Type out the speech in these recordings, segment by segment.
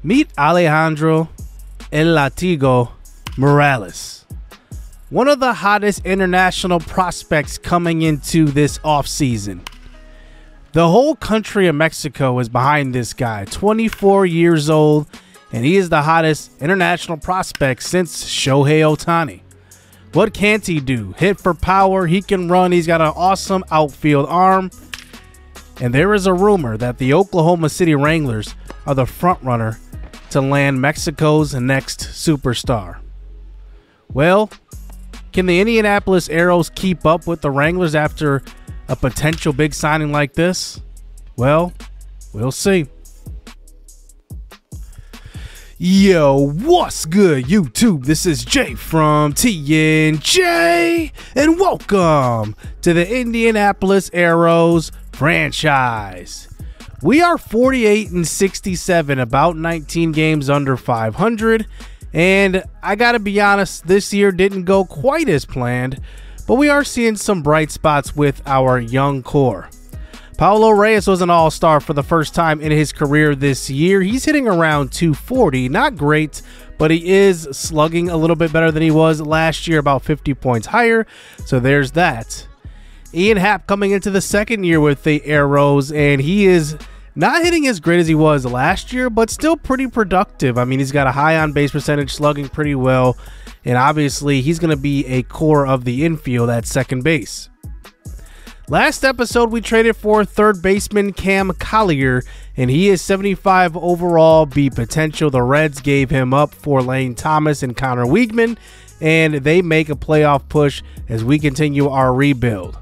Meet Alejandro El Latigo Morales, one of the hottest international prospects coming into this offseason. The whole country of Mexico is behind this guy, 24 years old, and he is the hottest international prospect since Shohei Ohtani. What can't he do? Hit for power, he can run, he's got an awesome outfield arm. And there is a rumor that the Oklahoma City Wranglers are the front runner to land Mexico's next superstar. Well, can the Indianapolis Aeros keep up with the Wranglers after a potential big signing like this? Well, we'll see. Yo, what's good, YouTube? This is Jay from TNJ, and welcome to the Indianapolis Aeros franchise. We are 48-67, about 19 games under 500, and I gotta be honest, this year didn't go quite as planned, but we are seeing some bright spots with our young core. Paulo Reyes was an all-star for the first time in his career this year. He's hitting around 240, not great, but he is slugging a little bit better than he was last year, about 50 points higher, so there's that. Ian Happ coming into the second year with the Aeros, and he is not hitting as great as he was last year, but still pretty productive. I mean, he's got a high on-base percentage, slugging pretty well, and obviously he's going to be a core of the infield at second base. Last episode, we traded for third baseman Cam Collier, and he is 75 overall B potential. The Reds gave him up for Lane Thomas and Connor Wiegman, and they make a playoff push as we continue our rebuild.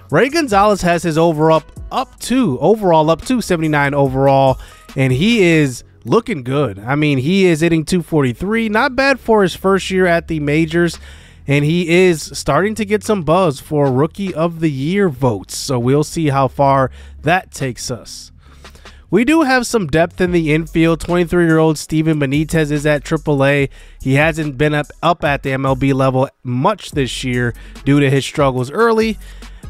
Rey Gonzalez has his overall up to 79 overall, and he is looking good. I mean, he is hitting 243, not bad for his first year at the majors. And he is starting to get some buzz for Rookie of the Year votes, so we'll see how far that takes us. We do have some depth in the infield. 23-year-old Steven Benitez is at AAA. He hasn't been up at the MLB level much this year due to his struggles early,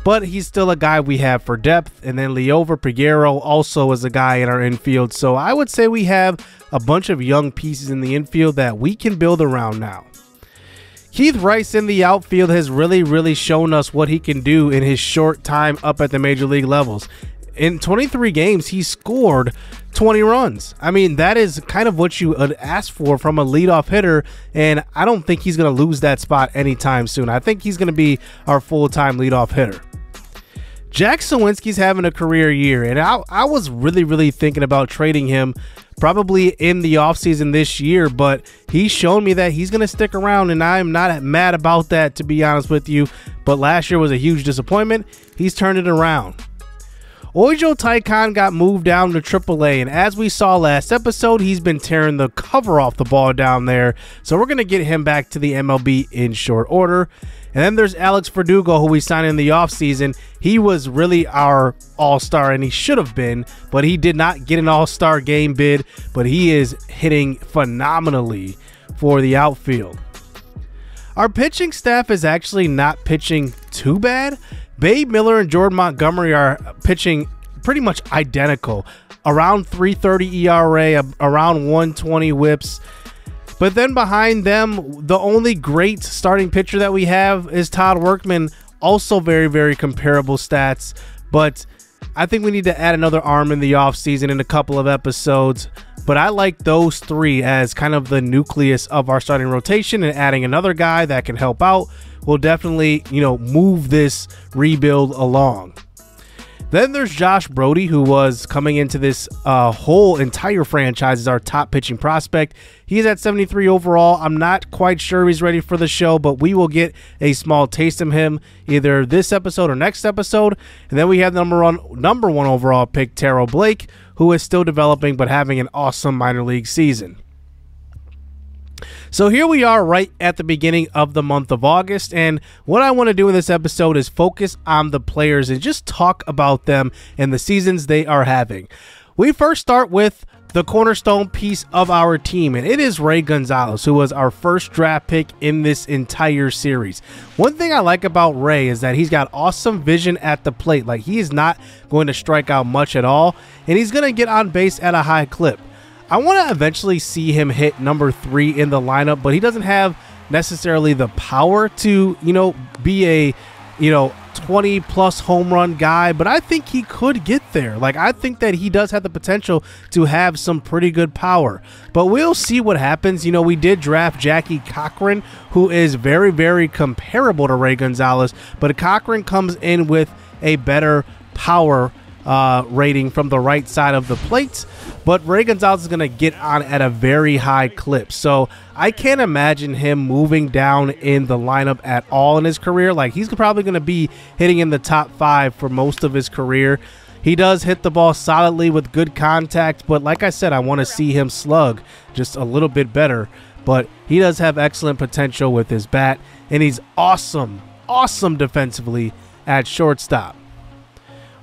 but he's still a guy we have for depth. And then Liover Peguero also is a guy in our infield, so I would say we have a bunch of young pieces in the infield that we can build around now. Keith Rice in the outfield has really shown us what he can do in his short time up at the major league levels. In 23 games, he scored 20 runs. I mean, that is kind of what you would ask for from a leadoff hitter, and I don't think he's going to lose that spot anytime soon. I think he's going to be our full-time leadoff hitter. Jack Soinski's having a career year, and I was really thinking about trading him probably in the offseason this year, but he's shown me that he's going to stick around, and I'm not mad about that, to be honest with you. But last year was a huge disappointment. He's turned it around. Oijo Taikan got moved down to AAA, and as we saw last episode, he's been tearing the cover off the ball down there, so we're going to get him back to the MLB in short order. And then there's Alex Verdugo, who we signed in the offseason. He was really our all-star, and he should have been, but he did not get an all-star game bid, but he is hitting phenomenally for the outfield. Our pitching staff is actually not pitching too bad. Babe Miller and Jordan Montgomery are pitching pretty much identical, around 3.30 ERA, around 120 whips. But then behind them, the only great starting pitcher that we have is Todd Workman, also very comparable stats. But I think we need to add another arm in the offseason in a couple of episodes. But I like those three as kind of the nucleus of our starting rotation, and adding another guy that can help out will definitely, move this rebuild along. Then there's Josh Brody, who was coming into this whole entire franchise as our top pitching prospect. He's at 73 overall. I'm not quite sure he's ready for the show, but we will get a small taste of him either this episode or next episode. And then we have the number one overall pick, Terrell Blake, who is still developing but having an awesome minor league season. So here we are right at the beginning of the month of August, and what I want to do in this episode is focus on the players and just talk about them and the seasons they are having. We first start with the cornerstone piece of our team, and it is Rey Gonzalez, who was our first draft pick in this entire series. One thing I like about Rey is that he's got awesome vision at the plate. Like, he is not going to strike out much at all, and he's going to get on base at a high clip. I want to eventually see him hit number 3 in the lineup, but he doesn't have necessarily the power to, be a, 20-plus home run guy, but I think he could get there. Like, I think that he does have the potential to have some pretty good power, but we'll see what happens. We did draft Jackie Cochran, who is very, very comparable to Rey Gonzalez, but Cochran comes in with a better power rating from the right side of the plate, but Rey Gonzalez is going to get on at a very high clip, so I can't imagine him moving down in the lineup at all in his career. Like, he's probably going to be hitting in the top 5 for most of his career. He does hit the ball solidly with good contact, but like I said, I want to see him slug just a little bit better, but he does have excellent potential with his bat, and he's awesome defensively at shortstop.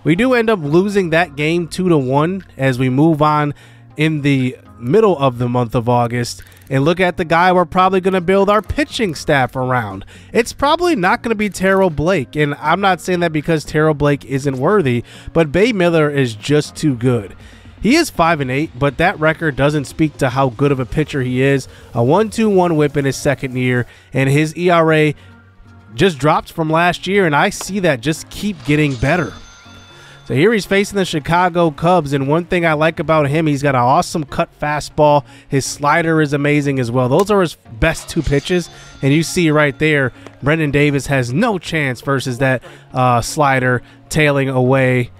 We do end up losing that game 2-1 as we move on in the middle of the month of August and look at the guy we're probably going to build our pitching staff around. It's probably not going to be Terrell Blake, and I'm not saying that because Terrell Blake isn't worthy, but Bay Miller is just too good. He is 5-8, but that record doesn't speak to how good of a pitcher he is. A 1.21 whip in his second year, and his ERA just dropped from last year, and I see that just keep getting better. So here he's facing the Chicago Cubs, and one thing I like about him, he's got an awesome cut fastball. His slider is amazing as well. Those are his best 2 pitches, and you see right there, Brendan Davis has no chance versus that slider tailing away.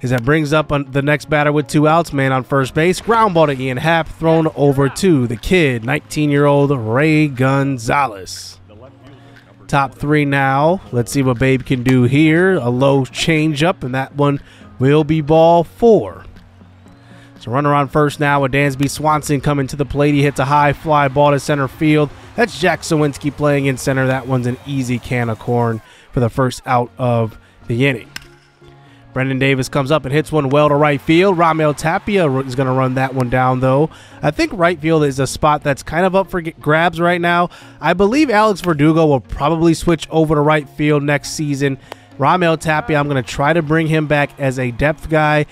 As that brings up the next batter with 2 outs, man on first base. Ground ball to Ian Happ, thrown over to the kid, 19-year-old Rey Gonzalez. Top 3 now. Let's see what Babe can do here. A low changeup, and that one will be ball 4. So runner on first now with Dansby Swanson coming to the plate. He hits a high fly ball to center field. That's Jack Soinski playing in center. That one's an easy can of corn for the first out of the inning. Brendan Davis comes up and hits one well to right field. Raimel Tapia is going to run that one down, though. I think right field is a spot that's kind of up for grabs right now. I believe Alex Verdugo will probably switch over to right field next season. Raimel Tapia, I'm going to try to bring him back as a depth guy.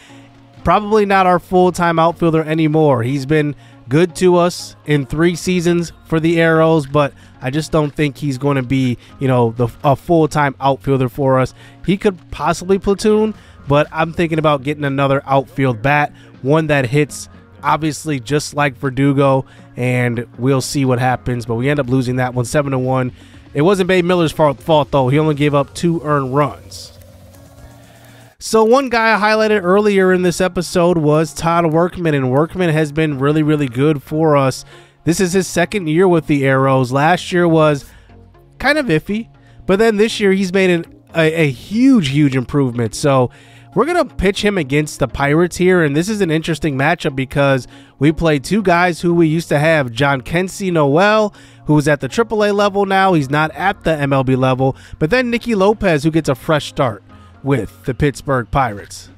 Probably not our full-time outfielder anymore. He's been good to us in 3 seasons for the Arrows, but I just don't think he's going to be, a full-time outfielder for us. He could possibly platoon, but I'm thinking about getting another outfield bat, one that hits obviously just like Verdugo, and we'll see what happens. But we end up losing that one 7-1. It wasn't Babe Miller's fault, though. He only gave up 2 earned runs. So one guy I highlighted earlier in this episode was Todd Workman, and Workman has been really, really good for us. This is his 2nd year with the Arrows. Last year was kind of iffy, but then this year he's made a huge improvement. So we're going to pitch him against the Pirates here, and this is an interesting matchup because we play 2 guys who we used to have. John Kensey Noel, who's at the AAA level now. He's not at the MLB level. But then Nicky Lopez, who gets a fresh start with the Pittsburgh Pirates.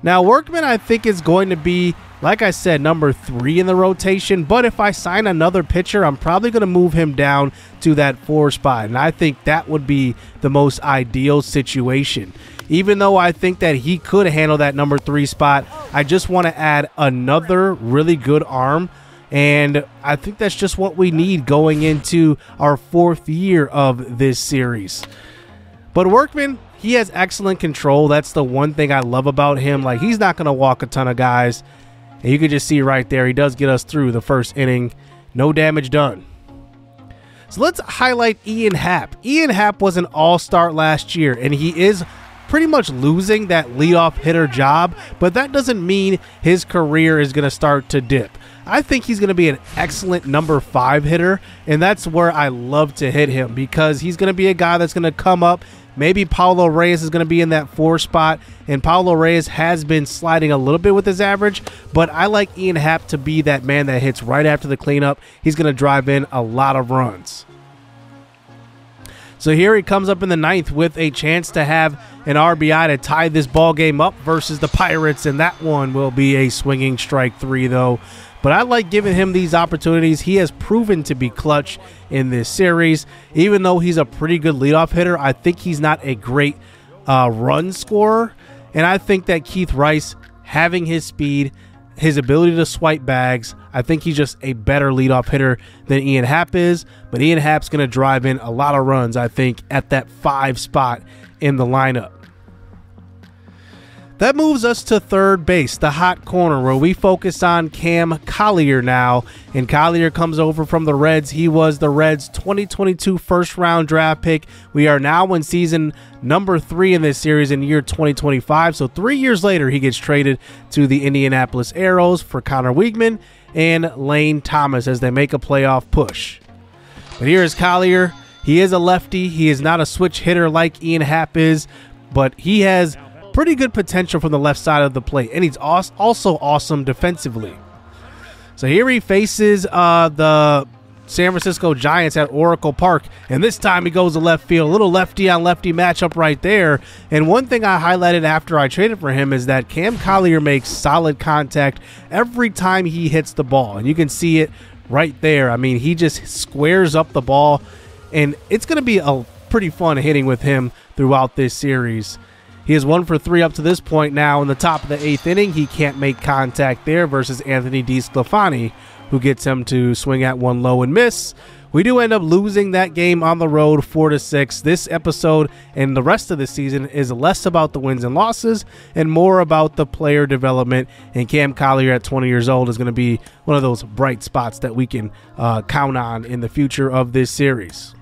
Now, Workman, I think, is going to be, like I said, number 3 in the rotation. But if I sign another pitcher, I'm probably going to move him down to that 4 spot. And I think that would be the most ideal situation. Even though I think that he could handle that number 3 spot, I just want to add another really good arm. And I think that's just what we need going into our 4th year of this series. But Workman, he has excellent control. That's the one thing I love about him. Like, he's not going to walk a ton of guys. And you can just see right there, he does get us through the first inning. No damage done. So let's highlight Ian Happ. Ian Happ was an all-star last year, and he is pretty much losing that leadoff hitter job, but that doesn't mean his career is going to start to dip. I think he's going to be an excellent number 5 hitter, and that's where I love to hit him because he's going to be a guy that's going to come up. Maybe Paulo Reyes is going to be in that 4 spot, and Paulo Reyes has been sliding a little bit with his average, but I like Ian Happ to be that man that hits right after the cleanup. He's going to drive in a lot of runs. So here he comes up in the 9th with a chance to have an RBI to tie this ball game up versus the Pirates, and that one will be a swinging strike 3, though. But I like giving him these opportunities. He has proven to be clutch in this series. Even though he's a pretty good leadoff hitter, I think he's not a great run scorer. And I think that Keith Rice, having his speed, his ability to swipe bags. I think he's just a better leadoff hitter than Ian Happ is, but Ian Happ's going to drive in a lot of runs, I think, at that 5 spot in the lineup. That moves us to third base, the hot corner, where we focus on Cam Collier now. And Collier comes over from the Reds. He was the Reds' 2022 first-round draft pick. We are now in season number 3 in this series in year 2025. So 3 years later, he gets traded to the Indianapolis Aeros for Connor Weigman and Lane Thomas as they make a playoff push. But here is Collier. He is a lefty. He is not a switch hitter like Ian Happ is, but he has pretty good potential from the left side of the plate, and he's also awesome defensively. So here he faces the San Francisco Giants at Oracle Park, and this time he goes to left field. A little lefty on lefty matchup right there. And one thing I highlighted after I traded for him is that Cam Collier makes solid contact every time he hits the ball, and you can see it right there. I mean, he just squares up the ball, and it's going to be a pretty fun hitting with him throughout this series. He is 1 for 3 up to this point now in the top of the 8th inning. He can't make contact there versus Anthony DeSclafani, who gets him to swing at one low and miss. We do end up losing that game on the road 4-6. This episode and the rest of the season is less about the wins and losses and more about the player development. And Cam Collier at 20 years old is going to be one of those bright spots that we can count on in the future of this series.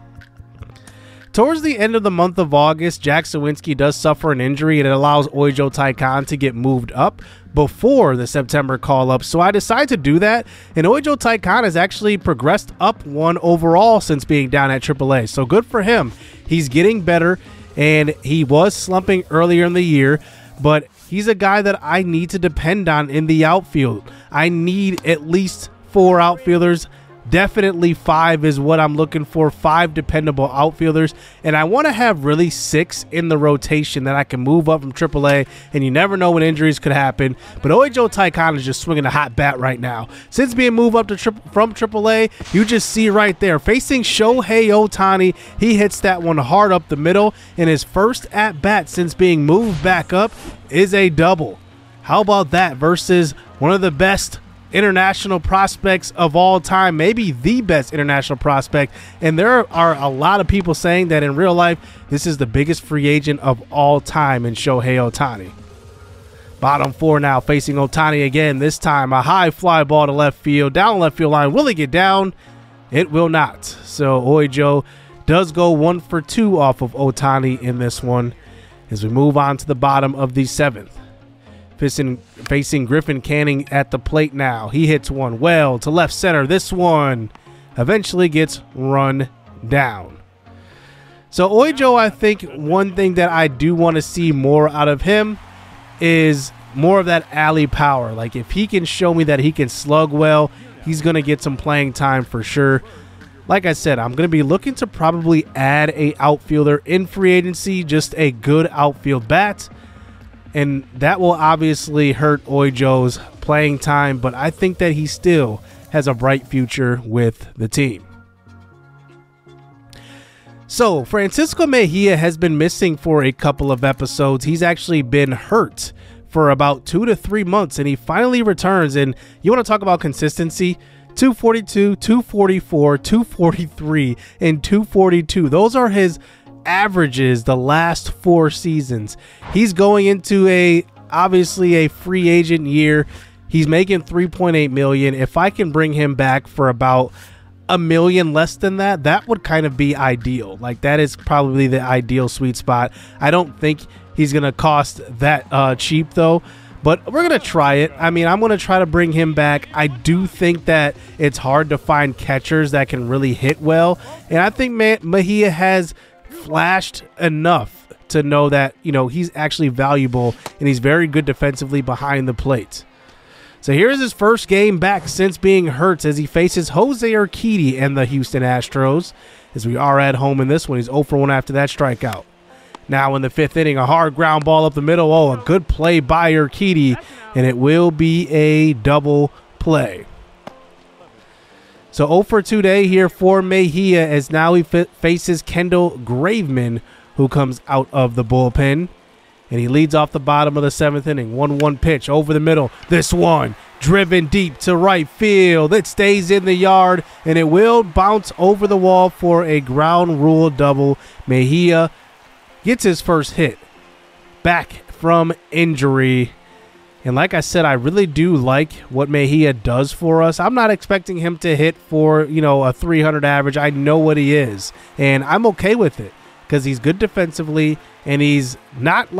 Towards the end of the month of August, Jack Soinski does suffer an injury, and it allows Oijo Taikan to get moved up before the September call-up. So I decided to do that, and Oijo Taikan has actually progressed up 1 overall since being down at AAA. So good for him. He's getting better, and he was slumping earlier in the year, but he's a guy that I need to depend on in the outfield. I need at least 4 outfielders. Definitely 5 is what I'm looking for, 5 dependable outfielders, and I want to have really 6 in the rotation that I can move up from AAA, and you never know when injuries could happen. But Oijo Taikan is just swinging a hot bat right now. Since being moved up to from AAA, you just see right there, facing Shohei Ohtani, he hits that one hard up the middle, and his first at-bat since being moved back up is a double. How about that versus one of the best international prospects of all time, maybe the best international prospect, and there are a lot of people saying that in real life this is the biggest free agent of all time in Shohei Ohtani. Bottom 4 now facing Ohtani again, this time a high fly ball to left field, down left field line. Will it get down? It will not. So Oijo does go 1 for 2 off of Ohtani in this one as we move on to the bottom of the 7th. Facing Griffin Canning at the plate now. He hits one well to left center. This one eventually gets run down. So Oijo, I think one thing that I do want to see more out of him is more of that alley power. Like if he can show me that he can slug well, he's going to get some playing time for sure. Like I said, I'm going to be looking to probably add a outfielder in free agency, just a good outfield bat. And that will obviously hurt Oijo's playing time, but I think that he still has a bright future with the team. So Francisco Mejia has been missing for a couple of episodes. He's actually been hurt for about 2 to 3 months, and he finally returns. And you want to talk about consistency? 242, 244, 243, and 242. Those are his averages the last 4 seasons. He's going into obviously a free agent year. He's making $3.8 million. If I can bring him back for about $1 million less than that, that would kind of be ideal. Like that is probably the ideal sweet spot. I don't think he's gonna cost that cheap though, but we're gonna try it. I mean, I'm gonna try to bring him back. I do think that it's hard to find catchers that can really hit well, and I think Mejia has flashed enough to know that, you know, he's actually valuable and he's very good defensively behind the plate. So here's his first game back since being hurt as he faces Jose Urquidy and the Houston Astros, as we are at home in this one. He's 0 for 1 after that strikeout. Now in the 5th inning, a hard ground ball up the middle. Oh, a good play by Urquidy, and it will be a double play. So 0 for 2 day here for Mejia as now he faces Kendall Graveman, who comes out of the bullpen. And he leads off the bottom of the 7th inning. 1-1 pitch over the middle. This one driven deep to right field. It stays in the yard, and it will bounce over the wall for a ground rule double. Mejia gets his first hit back from injury. And like I said, I really do like what Mejia does for us. I'm not expecting him to hit for, a 300 average. I know what he is, and I'm okay with it because he's good defensively, and he's not,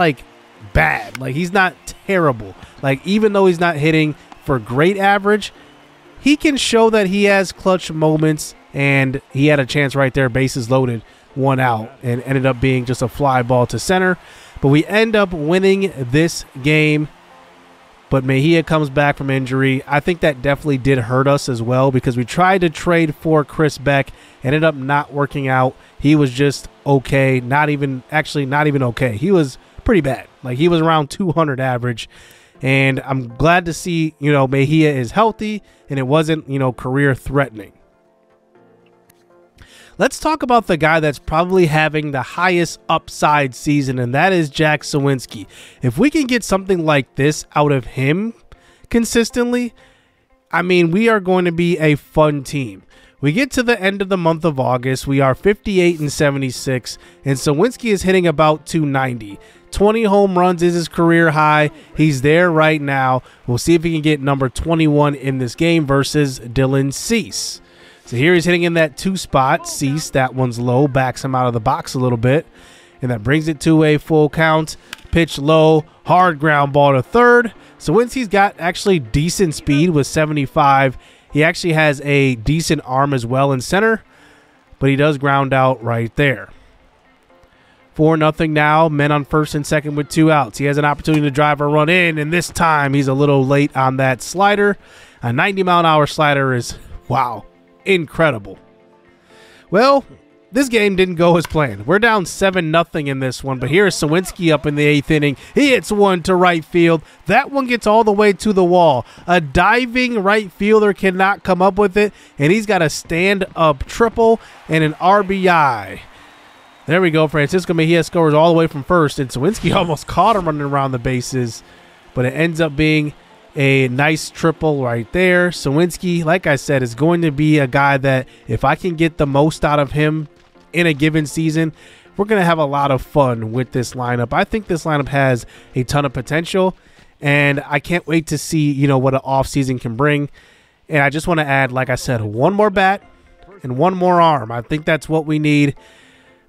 bad. He's not terrible. Even though he's not hitting for great average, he can show that he has clutch moments, and he had a chance right there, bases loaded, 1 out, and ended up being just a fly ball to center. But we end up winning this game. But Mejia comes back from injury. I think that definitely did hurt us as well because we tried to trade for Chris Beck. Ended up not working out. He was just okay. Not even okay. He was pretty bad. He was around 200 average. And I'm glad to see, Mejia is healthy and it wasn't, career threatening. Let's talk about the guy that's probably having the highest upside season, and that is Jack Soinski. If we can get something like this out of him consistently, we are going to be a fun team. We get to the end of the month of August. We are 58 and 76, and Soinski is hitting about 290. 20 home runs is his career high. He's there right now. We'll see if he can get number 21 in this game versus Dylan Cease. So here he's hitting in that 2 spot. Cease, that one's low, backs him out of the box a little bit. And that brings it to a full count. Pitch low, hard ground ball to third. Soinski's got actually decent speed with 75. He actually has a decent arm as well in center, but he does ground out right there. 4-0 now. Men on first and second with 2 outs. He has an opportunity to drive a run in, and this time he's a little late on that slider. A 90-mile-an-hour slider is, wow, incredible. Well, this game didn't go as planned. We're down 7-0 in this one, but here's Soinski up in the 8th inning. He hits one to right field. That one gets all the way to the wall. A diving right fielder cannot come up with it, and he's got a stand-up triple and an RBI. There we go. Francisco Mejia scores all the way from first, and Soinski almost caught him running around the bases, but it ends up being a nice triple right there. Soinski, like I said, is going to be a guy that if I can get the most out of him in a given season, we're going to have a lot of fun with this lineup. I think this lineup has a ton of potential, and I can't wait to see, what an offseason can bring. And I just want to add, like I said, one more bat and one more arm. I think that's what we need.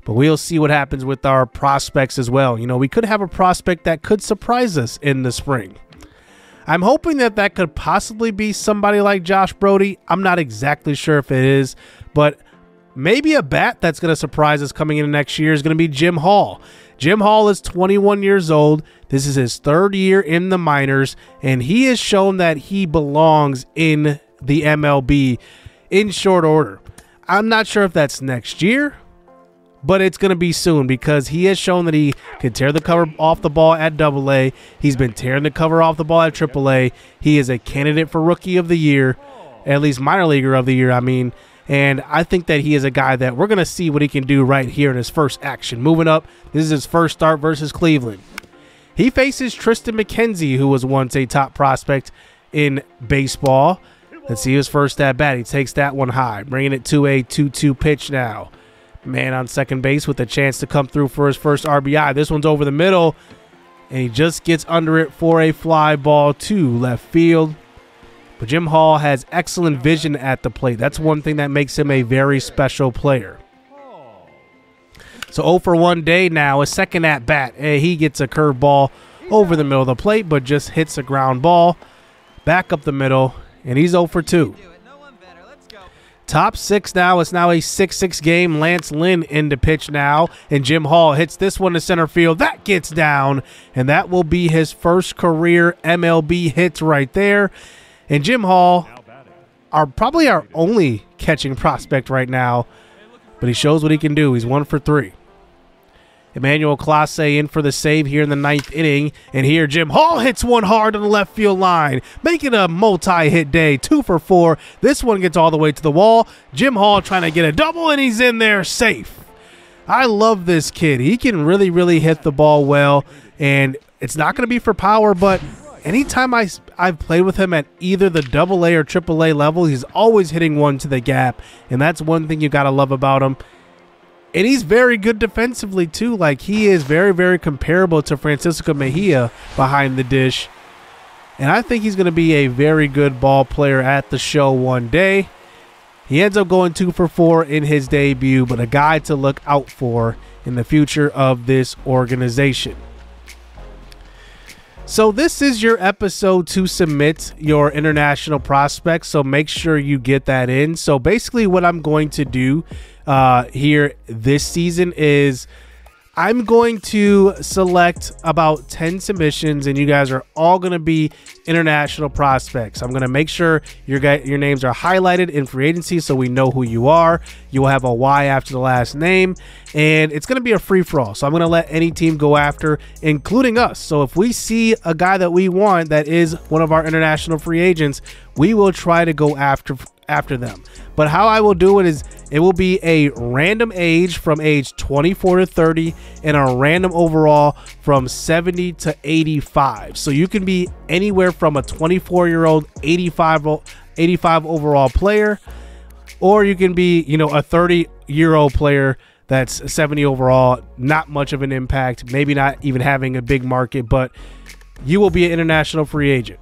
But we'll see what happens with our prospects as well. We could have a prospect that could surprise us in the spring. I'm hoping that could possibly be somebody like Josh Brody. I'm not exactly sure if it is, but maybe a bat that's going to surprise us coming into next year is going to be Jim Hall. Jim Hall is 21 years old. This is his 3rd year in the minors, and he has shown that he belongs in the MLB in short order. I'm not sure if that's next year, but it's going to be soon because he has shown that he can tear the cover off the ball at AA. He's been tearing the cover off the ball at AAA. He is a candidate for Rookie of the Year, at least Minor Leaguer of the Year, and I think that he is a guy that we're going to see what he can do right here in his first action. Moving up, this is his first start versus Cleveland. He faces Tristan McKenzie, who was once a top prospect in baseball. Let's see his first at bat. He takes that one high, bringing it to a 2-2 pitch now. Man on second base with a chance to come through for his first RBI. This one's over the middle, and he just gets under it for a fly ball to left field. But Jim Hall has excellent vision at the plate. That's one thing that makes him a very special player. So 0 for 1 day now, a second at bat. He gets a curveball over the middle of the plate, but just hits a ground ball back up the middle, and he's 0 for 2. Top 6 now. It's now a 6-6 game. Lance Lynn into pitch now, and Jim Hall hits this one to center field. That gets down, and that will be his first career MLB hits right there. And Jim Hall are probably our only catching prospect right now, but he shows what he can do. He's 1 for 3. Emmanuel Clase in for the save here in the 9th inning. And here Jim Hall hits one hard on the left field line, making a multi-hit day, 2 for 4. This one gets all the way to the wall. Jim Hall trying to get a double, and he's in there safe. I love this kid. He can really, really hit the ball well, and it's not going to be for power, but anytime I've played with him at either the AA or AAA level, he's always hitting one to the gap, and that's one thing you got to love about him. And he's very good defensively too. Like, he is very, very comparable to Francisco Mejia behind the dish. And I think he's going to be a very good ball player at the show one day. He ends up going 2 for 4 in his debut, but a guy to look out for in the future of this organization. So this is your episode to submit your international prospects, so make sure you get that in. So basically what I'm going to do here this season is I'm going to select about 10 submissions, and you guys are all going to be international prospects. I'm going to make sure your names are highlighted in free agency so we know who you are. You will have a Y after the last name, and it's going to be a free-for-all. So I'm going to let any team go after, including us. So if we see a guy that we want that is one of our international free agents, we will try to go after them. But how I will do it is it will be a random age from age 24 to 30 and a random overall from 70 to 85. So you can be anywhere from a 24-year-old 85 overall player, or you can be, you know, a 30-year-old player that's 70 overall, not much of an impact, maybe not even having a big market, but you will be an international free agent.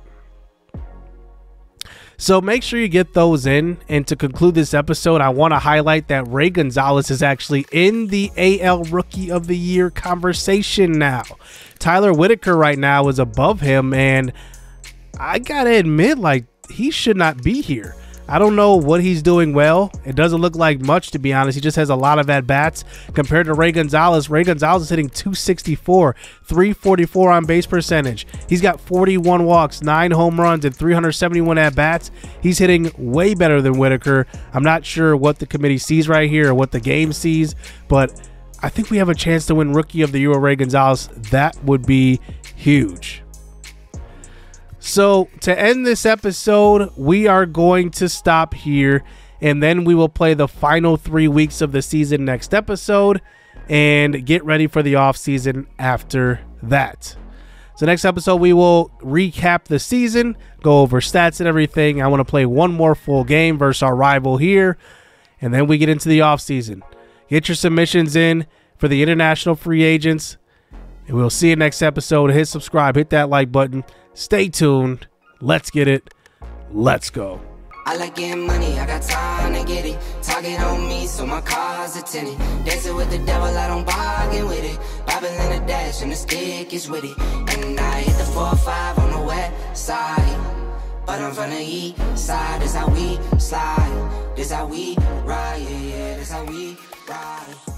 So make sure you get those in. And to conclude this episode, I want to highlight that Rey Gonzalez is actually in the AL Rookie of the Year conversation now. Tyler Whitaker right now is above him, and I gotta admit, like, he should not be here. I don't know what he's doing well. It doesn't look like much, to be honest. He just has a lot of at-bats compared to Rey Gonzalez. Rey Gonzalez is hitting 264, 344 on base percentage. He's got 41 walks, 9 home runs, and 371 at-bats. He's hitting way better than Whitaker. I'm not sure what the committee sees right here or what the game sees, but I think we have a chance to win Rookie of the Year, Rey Gonzalez. That would be huge. So to end this episode, we are going to stop here, and then we will play the final 3 weeks of the season next episode and get ready for the off season after that. So next episode, we will recap the season, go over stats and everything. I want to play one more full game versus our rival here, and then we get into the off season. Get your submissions in for the international free agents, and we'll see you next episode. Hit subscribe, hit that like button. Stay tuned. Let's get it. Let's go. I like getting money, I got time to get it. Target on me, so my car's a tenant. Dancing with the devil, I don't bargain with it. Bobbing in a dash, and the stick is with it. And I hit the 4-5 on the west side. But I'm from the east side, this how we slide. This how we ride, yeah, this how we ride.